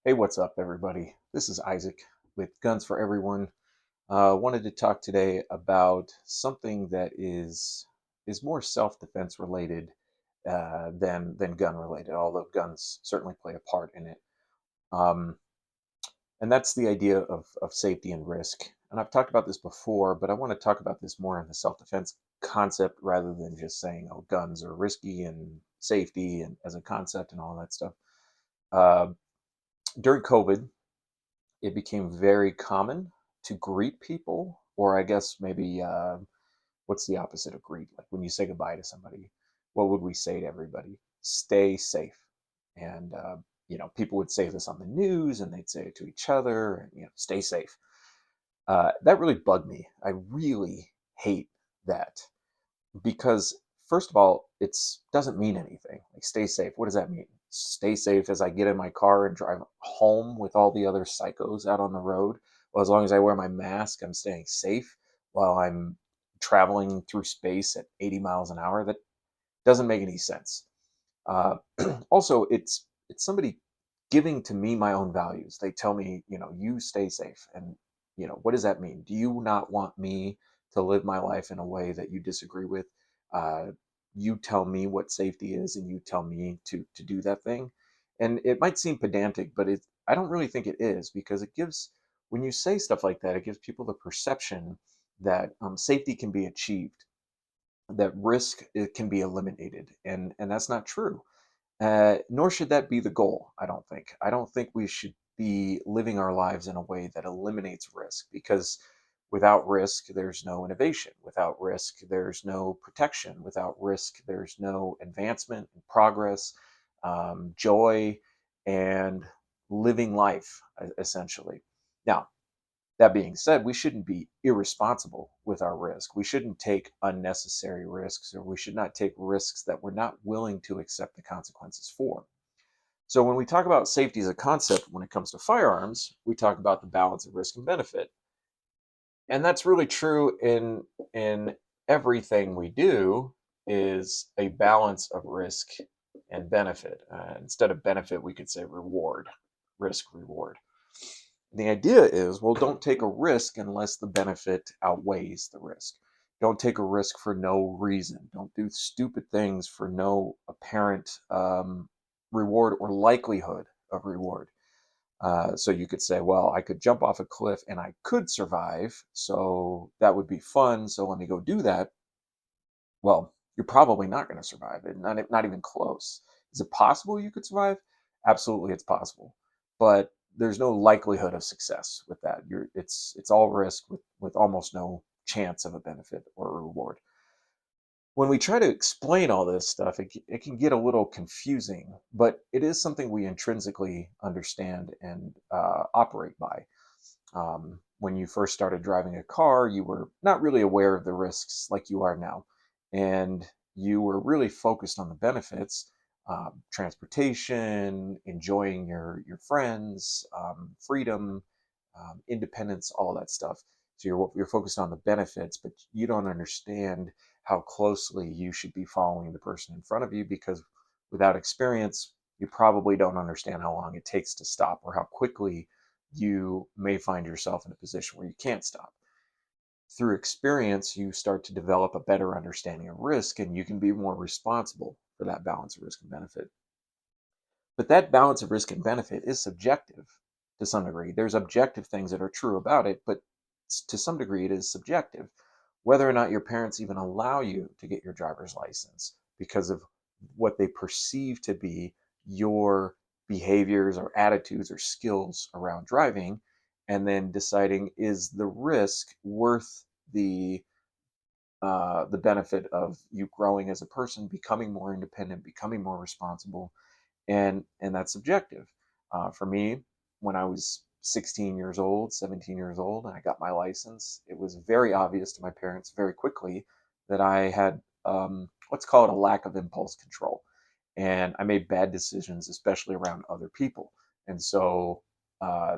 Hey, what's up, everybody? This is Isaac with Guns for Everyone. Wanted to talk today about something that is more self-defense related than gun related, although guns certainly play a part in it. Um, and that's the idea of safety and risk. And I've talked about this before, but I want to talk about this more in the self-defense concept rather than just saying, oh, guns are risky and safety and as a concept and all that stuff. Uh, During COVID, it became very common to greet people, or I guess maybe what's the opposite of greet? Like when you say goodbye to somebody, what would we say to everybody? Stay safe. And people would say this on the news, and they'd say it to each other, and stay safe. That really bugged me. I really hate that because first of all, it's doesn't mean anything. Like stay safe. What does that mean? Stay safe as I get in my car and drive home with all the other psychos out on the road. Well, as long as I wear my mask, I'm staying safe while I'm traveling through space at 80 miles an hour. That doesn't make any sense. Uh, Also, it's somebody giving to me my own values. They tell me, you stay safe, and what does that mean? Do you not want me to live my life in a way that you disagree with? Uh, you tell me what safety is, and you tell me to do that thing. And it might seem pedantic, but I don't really think it is because it gives when you say stuff like that, it gives people the perception that safety can be achieved, that risk it can be eliminated, and that's not true. Nor should that be the goal. I don't think we should be living our lives in a way that eliminates risk, because without risk there's no innovation, without risk there's no protection, without risk there's no advancement and progress, joy, and living life, essentially. Now, that being said, we shouldn't be irresponsible with our risk. We shouldn't take unnecessary risks, or we should not take risks that we're not willing to accept the consequences for. So, when we talk about safety as a concept when it comes to firearms, we talk about the balance of risk and benefit. And that's really true in everything we do, is a balance of risk and benefit. Instead of benefit, we could say reward, risk, reward. The idea is, well, don't take a risk unless the benefit outweighs the risk. Don't take a risk for no reason. Don't do stupid things for no apparent reward or likelihood of reward. So you could say, well, I could jump off a cliff and I could survive, so that would be fun. So let me go do that. Well, you're probably not going to survive it, not even close. Is it possible you could survive? Absolutely, it's possible, but there's no likelihood of success with that. It's all risk with almost no chance of a benefit or a reward. When we try to explain all this stuff, it can get a little confusing, but it is something we intrinsically understand and operate by. When you first started driving a car, you were not really aware of the risks like you are now. And you were really focused on the benefits, transportation, enjoying your friends, freedom, independence, all that stuff. So you're focused on the benefits, but you don't understand how closely you should be following the person in front of you, because without experience, you probably don't understand how long it takes to stop, or how quickly you may find yourself in a position where you can't stop. Through experience, you start to develop a better understanding of risk, and you can be more responsible for that balance of risk and benefit. But that balance of risk and benefit is subjective to some degree. There's objective things that are true about it, but to some degree it is subjective. Whether or not your parents even allow you to get your driver's license because of what they perceive to be your behaviors or attitudes or skills around driving, and then deciding, is the risk worth the benefit of you growing as a person, becoming more independent, becoming more responsible, and that's subjective. For me, when I was 16 years old, 17 years old, and I got my license, it was very obvious to my parents very quickly that I had what's called a lack of impulse control, and I made bad decisions, especially around other people. And so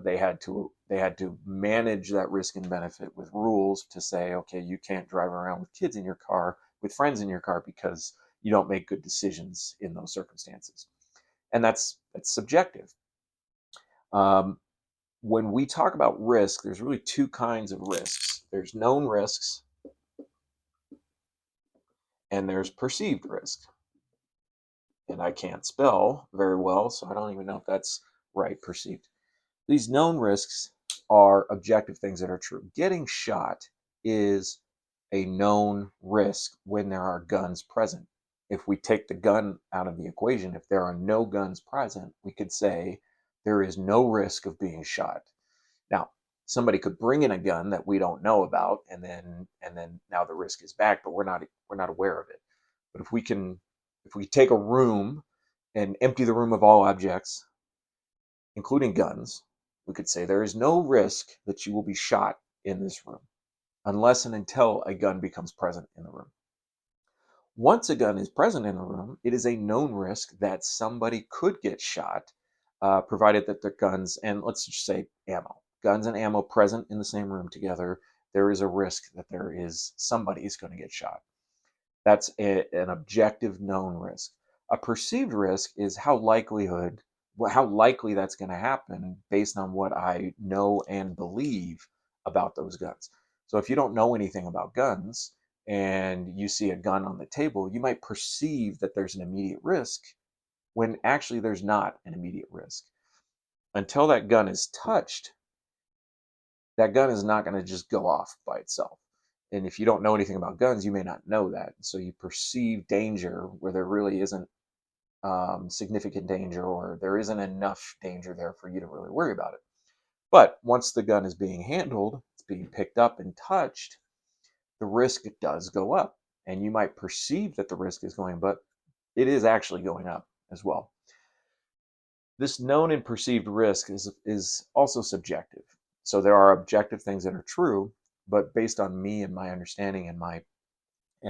they had to manage that risk and benefit with rules to say, okay, you can't drive around with kids in your car, with friends in your car, because you don't make good decisions in those circumstances. And that's subjective. Um, when we talk about risk, there's really two kinds of risks. There's known risks and there's perceived risk. And I can't spell very well, so I don't even know if that's right, perceived. These known risks are objective things that are true. Getting shot is a known risk when there are guns present. If we take the gun out of the equation, if there are no guns present, we could say there is no risk of being shot. Now, somebody could bring in a gun that we don't know about, and then now the risk is back, but we're not aware of it. But if we take a room and empty the room of all objects, including guns, we could say there is no risk that you will be shot in this room unless and until a gun becomes present in the room. Once a gun is present in the room, it is a known risk that somebody could get shot, provided that the guns, and let's just say guns and ammo present in the same room together, there is a risk that there is somebody is going to get shot. That's an objective known risk. A perceived risk is how likely that's going to happen based on what I know and believe about those guns. So if you don't know anything about guns and you see a gun on the table, you might perceive that there's an immediate risk when actually there's not an immediate risk. Until that gun is touched, that gun is not going to just go off by itself. And if you don't know anything about guns, you may not know that. So you perceive danger where there really isn't significant danger, or there isn't enough danger there for you to really worry about it. But once the gun is being handled, it's being picked up and touched, the risk does go up. And you might perceive that the risk is going, but it is actually going up as well. This known and perceived risk is also subjective. So there are objective things that are true, but based on me and my understanding and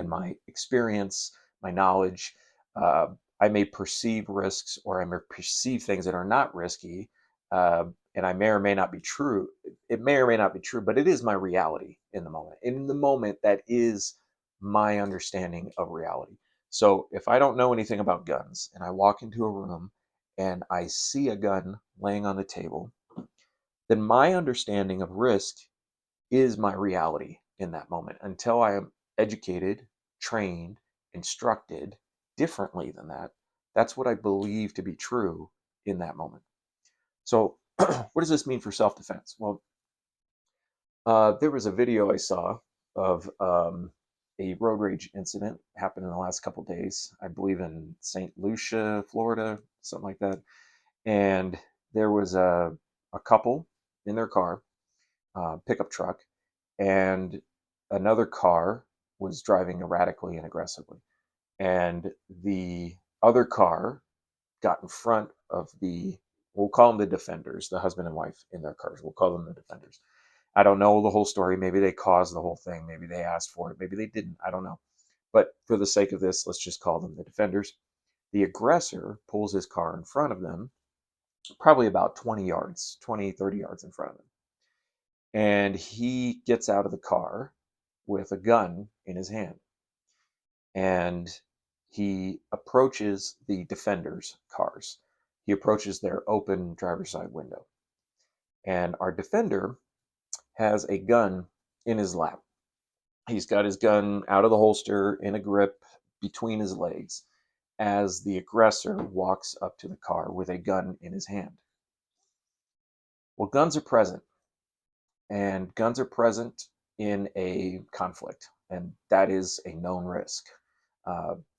my experience, my knowledge, uh, I may perceive risks or I may perceive things that are not risky, and I may or may not be true. It may or may not be true, but it is my reality in the moment. In the moment, that is my understanding of reality. So if I don't know anything about guns and I walk into a room and I see a gun laying on the table, then my understanding of risk is my reality in that moment until I am educated, trained, instructed differently than that. That's what I believe to be true in that moment. So, what does this mean for self defense? Well, there was a video I saw of a road rage incident happened in the last couple days, I believe in St. Lucia, Florida, something like that. And there was a couple in their car, pickup truck, and another car was driving erratically and aggressively. And the other car got in front of we'll call them the defenders, the husband and wife in their cars. We'll call them the defenders. I don't know the whole story. Maybe they caused the whole thing. Maybe they asked for it. Maybe they didn't. I don't know. But for the sake of this, let's just call them the defenders. The aggressor pulls his car in front of them, probably about 20 yards, 20, 30 yards in front of them. And he gets out of the car with a gun in his hand. And he approaches the defenders' cars. He approaches their open driver's side window. And our defender has a gun in his lap. He's got his gun out of the holster in a grip between his legs as the aggressor walks up to the car with a gun in his hand. Well, guns are present, and guns are present in a conflict, and that is a known risk.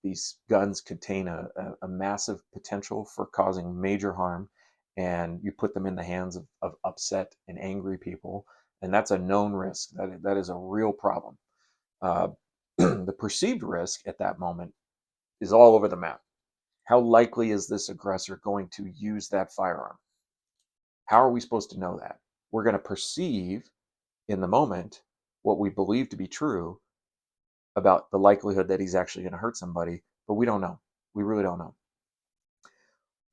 These guns contain a massive potential for causing major harm, and you put them in the hands of upset and angry people, and that's a known risk. That is a real problem. Uh, the perceived risk at that moment is all over the map. How likely is this aggressor going to use that firearm? How are we supposed to know that? We're going to perceive in the moment what we believe to be true about the likelihood that he's actually going to hurt somebody, but we don't know. We really don't know.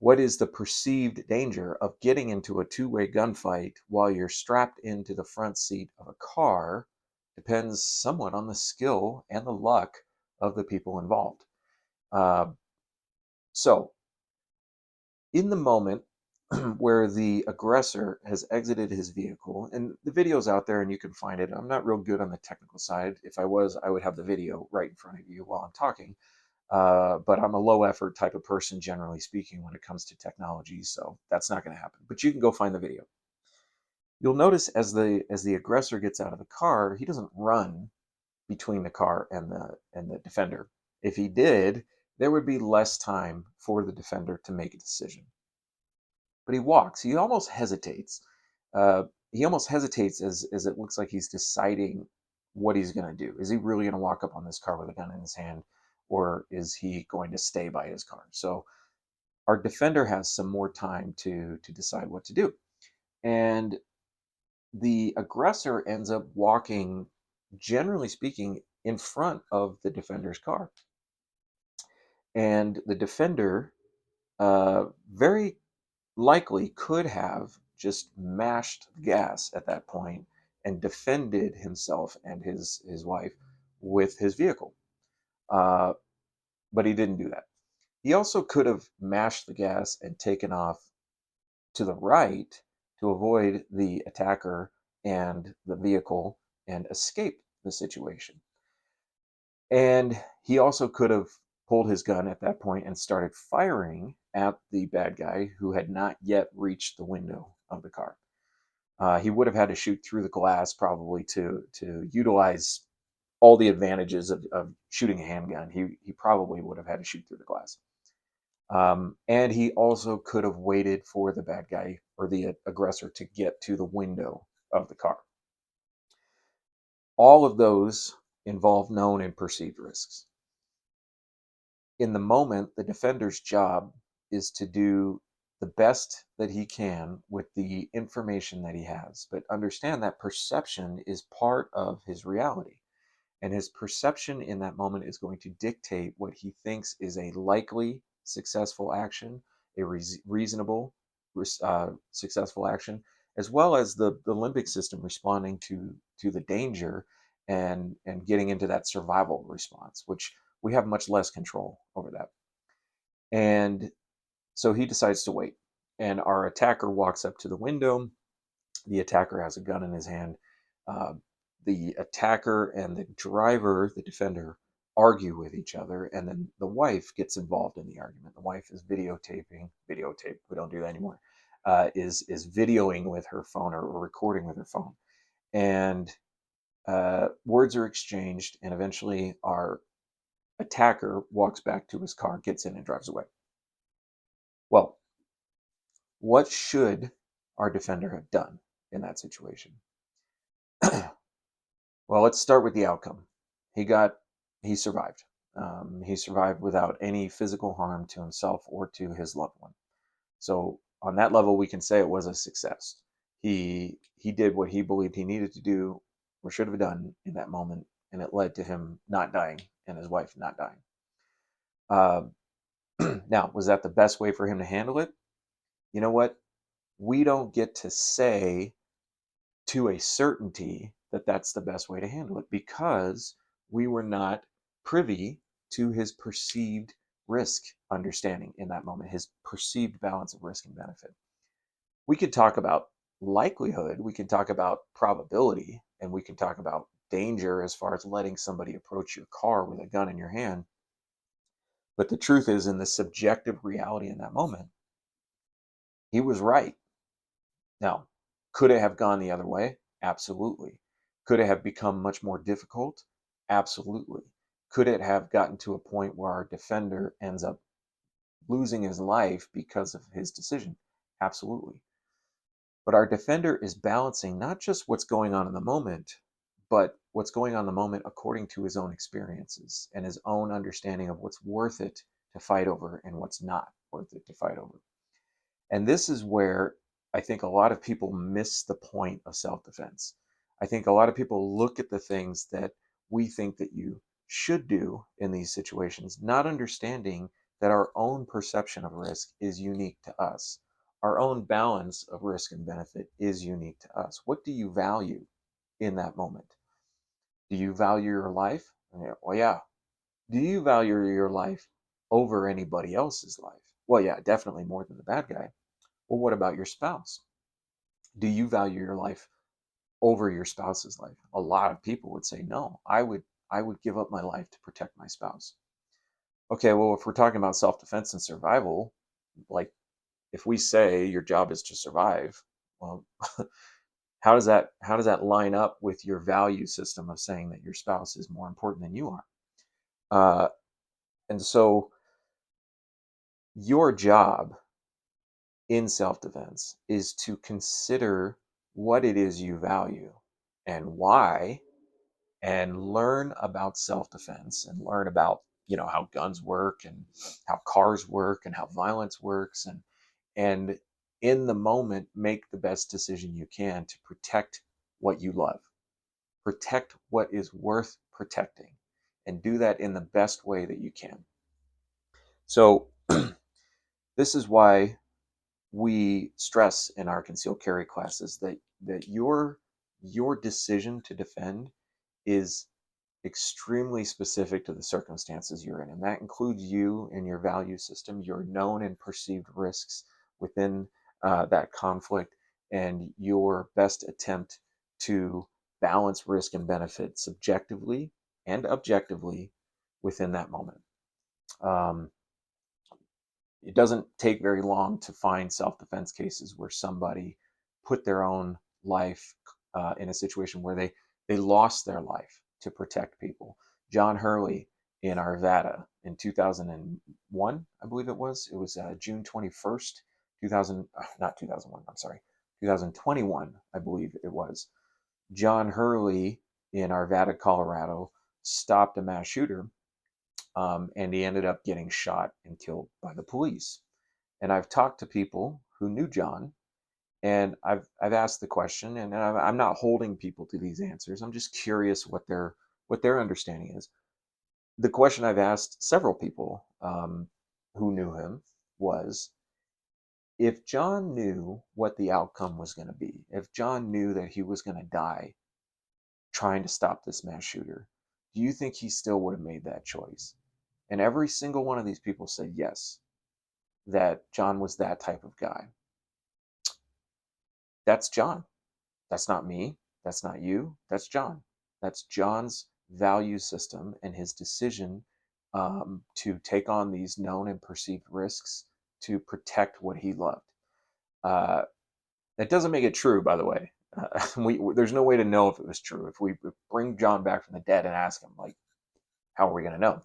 What is the perceived danger of getting into a two-way gunfight while you're strapped into the front seat of a car depends somewhat on the skill and the luck of the people involved. Uh, so, in the moment, where the aggressor has exited his vehicle, and the video's out there and you can find it. I'm not real good on the technical side. If I was, I would have the video right in front of you while I'm talking. But I'm a low effort type of person, generally speaking, when it comes to technology, so that's not going to happen. But you can go find the video. You'll notice as the aggressor gets out of the car, he doesn't run between the car and the defender. If he did, there would be less time for the defender to make a decision. But he walks. He almost hesitates. He almost hesitates as it looks like he's deciding what he's going to do. Is he really going to walk up on this car with a gun in his hand, or is he going to stay by his car? So our defender has some more time to decide what to do, and the aggressor ends up walking, generally speaking, in front of the defender's car, and the defender very likely could have just mashed the gas at that point and defended himself and his wife with his vehicle. Uh, but he didn't do that. He also could have mashed the gas and taken off to the right to avoid the attacker and the vehicle and escape the situation. And he also could have pulled his gun at that point and started firing at the bad guy who had not yet reached the window of the car. He would have had to shoot through the glass probably to utilize all the advantages of shooting a handgun. He probably would have had to shoot through the glass. And he also could have waited for the bad guy or the aggressor to get to the window of the car. All of those involve known and perceived risks. In the moment, the defender's job is to do the best that he can with the information that he has. But understand that perception is part of his reality. And his perception in that moment is going to dictate what he thinks is a likely successful action, a reasonable successful action, as well as the limbic system responding to the danger and getting into that survival response, which we have much less control over that. And so he decides to wait. And our attacker walks up to the window. The attacker has a gun in his hand. Uh, the attacker and the driver, the defender, argue with each other, and then the wife gets involved in the argument. The wife is videotape. We don't do that anymore. Is videoing with her phone or recording with her phone, and words are exchanged, and eventually our attacker walks back to his car, gets in, and drives away. Well, what should our defender have done in that situation? Well, let's start with the outcome. He survived. He survived without any physical harm to himself or to his loved one. So on that level, we can say it was a success. He did what he believed he needed to do or should have done in that moment, and it led to him not dying and his wife not dying. Uh, now, was that the best way for him to handle it? You know what? We don't get to say to a certainty that that's the best way to handle it because we were not privy to his perceived risk understanding in that moment, his perceived balance of risk and benefit. We could talk about likelihood, we can talk about probability, and we can talk about danger as far as letting somebody approach your car with a gun in your hand. But the truth is, in the subjective reality in that moment, he was right. Now, could it have gone the other way? Absolutely. Could it have become much more difficult? Absolutely. Could it have gotten to a point where our defender ends up losing his life because of his decision? Absolutely. But our defender is balancing not just what's going on in the moment, but what's going on in the moment according to his own experiences and his own understanding of what's worth it to fight over and what's not worth it to fight over. And this is where I think a lot of people miss the point of self-defense. I think a lot of people look at the things that we think that you should do in these situations, not understanding that our own perception of risk is unique to us. Our own balance of risk and benefit is unique to us. What do you value in that moment? Do you value your life? Well, yeah. Do you value your life over anybody else's life? Well, yeah, definitely more than the bad guy. Well, what about your spouse? Do you value your life over your spouse's life? A lot of people would say no. I would give up my life to protect my spouse. Okay, well, if we're talking about self-defense and survival, like if we say your job is to survive, well, how does that line up with your value system of saying that your spouse is more important than you are? Uh, and so your job in self-defense is to consider what it is you value and why, and learn about self-defense and learn about how guns work and how cars work and how violence works, and in the moment make the best decision you can to protect what you love, protect what is worth protecting, and do that in the best way that you can. So this is why we stress in our concealed carry classes that your decision to defend is extremely specific to the circumstances you're in, and that includes you and your value system, your known and perceived risks within that conflict, and your best attempt to balance risk and benefit subjectively and objectively within that moment. Um, it doesn't take very long to find self-defense cases where somebody put their own life in a situation where they lost their life to protect people. John Hurley in Arvada in 2001, I believe it was June 21st, 2000, not 2001, I'm sorry, 2021, I believe it was. John Hurley in Arvada, Colorado, stopped a mass shooter, and he ended up getting shot and killed by the police. And I've talked to people who knew John, and I've asked the question, and I'm not holding people to these answers. I'm just curious what their understanding is. The question I've asked several people who knew him was, if John knew what the outcome was going to be, if John knew that he was going to die trying to stop this mass shooter, do you think he still would have made that choice? And every single one of these people said yes, that John was that type of guy. That's John. That's not me. That's not you. That's John. That's John's value system and his decision to take on these known and perceived risks to protect what he loved. Uh, that doesn't make it true, by the way. There's no way to know if it was true. If we bring John back from the dead and ask him, like, how are we going to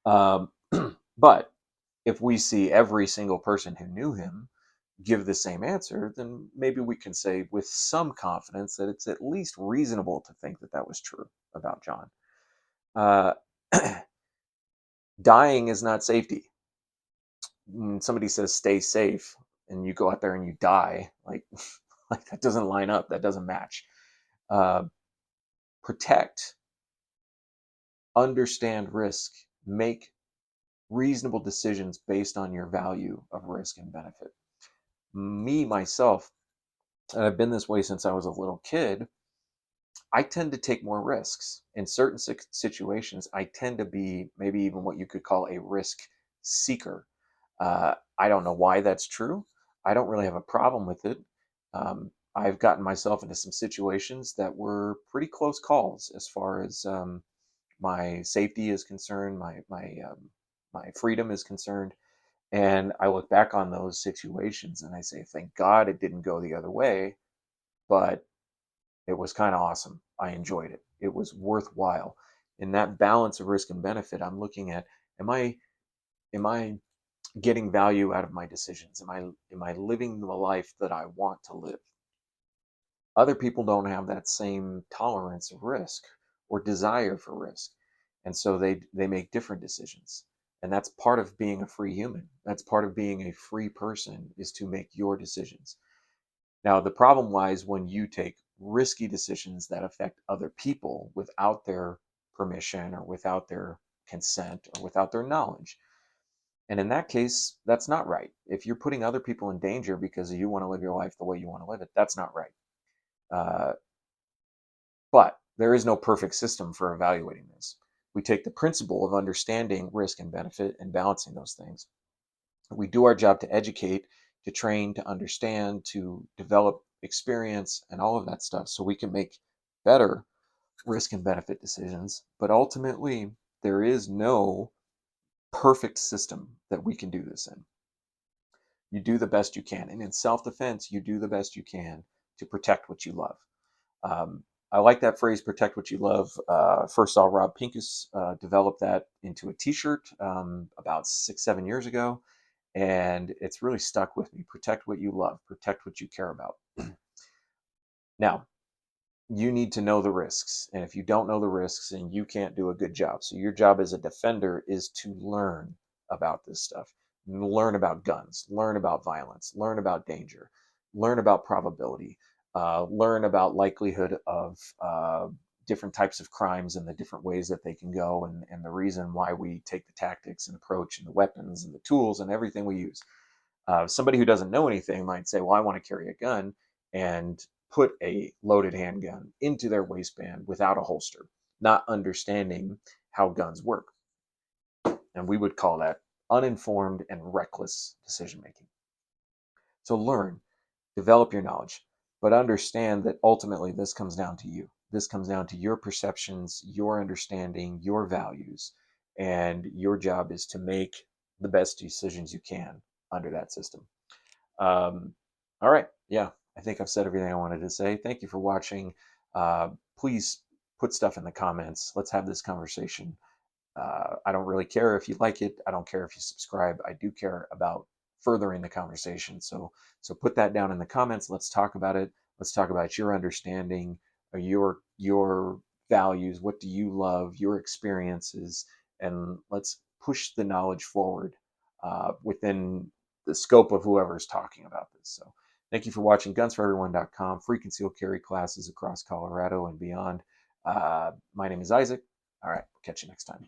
know? But if we see every single person who knew him give the same answer, then maybe we can say with some confidence that it's at least reasonable to think that that was true about John. Uh, Dying is not safety. When somebody says stay safe and you go out there and you die, like that doesn't line up. That doesn't match. Uh, Protect, understand risk, make reasonable decisions based on your value of risk and benefit. Me, myself, and I've been this way since I was a little kid, I tend to take more risks. In certain situations, I tend to be maybe even what you could call a risk seeker. I don't know why that's true. I don't really have a problem with it. I've gotten myself into some situations that were pretty close calls as far as my safety is concerned, my freedom is concerned. And I look back on those situations and I say, thank God it didn't go the other way, but it was kind of awesome. I enjoyed it. It was worthwhile. In that balance of risk and benefit, I'm looking at, am I getting value out of my decisions? Am I living the life that I want to live? Other people don't have that same tolerance of risk or desire for risk. And so they make different decisions. And that's part of being a free human. That's part of being a free person, is to make your decisions. Now, the problem lies when you take risky decisions that affect other people without their permission or without their consent or without their knowledge. And in that case, that's not right. If you're putting other people in danger because you want to live your life the way you want to live it, that's not right. Uh, but there is no perfect system for evaluating this. We take the principle of understanding risk and benefit and balancing those things. We do our job to educate to train, to understand, to develop experience, and all of that stuff so we can make better risk and benefit decisions. But ultimately, there is no perfect system that we can do this in. You do the best you can. And in self defense, you do the best you can to protect what you love. I like that phrase, protect what you love. First saw Rob Pincus develop that into a t shirt about 6, 7 years ago. And it's really stuck with me. Protect what you love, protect what you care about. Now, you need to know the risks. And if you don't know the risks, then you can't do a good job. So your job as a defender is to learn about this stuff. Learn about guns, learn about violence, learn about danger, learn about probability, learn about likelihood of different types of crimes and the different ways that they can go, and the reason why we take the tactics and approach and the weapons and the tools and everything we use. Somebody who doesn't know anything might say, well, I want to carry a gun, and put a loaded handgun into their waistband without a holster, not understanding how guns work. And we would call that uninformed and reckless decision making. So learn, develop your knowledge, but understand that ultimately this comes down to you. This comes down to your perceptions, your understanding, your values, and your job is to make the best decisions you can under that system. All right. Yeah, I think I've said everything I wanted to say. Thank you for watching. Please put stuff in the comments. Let's have this conversation. I don't really care if you like it. I don't care if you subscribe. I do care about furthering the conversation. So put that down in the comments. Let's talk about it. Let's talk about your understanding, your values. What do you love? Your experiences, and let's push the knowledge forward within the scope of whoever's talking about this. So thank you for watching gunsforeveryone.com, free concealed carry classes across Colorado and beyond. My name is Isaac. All right, catch you next time.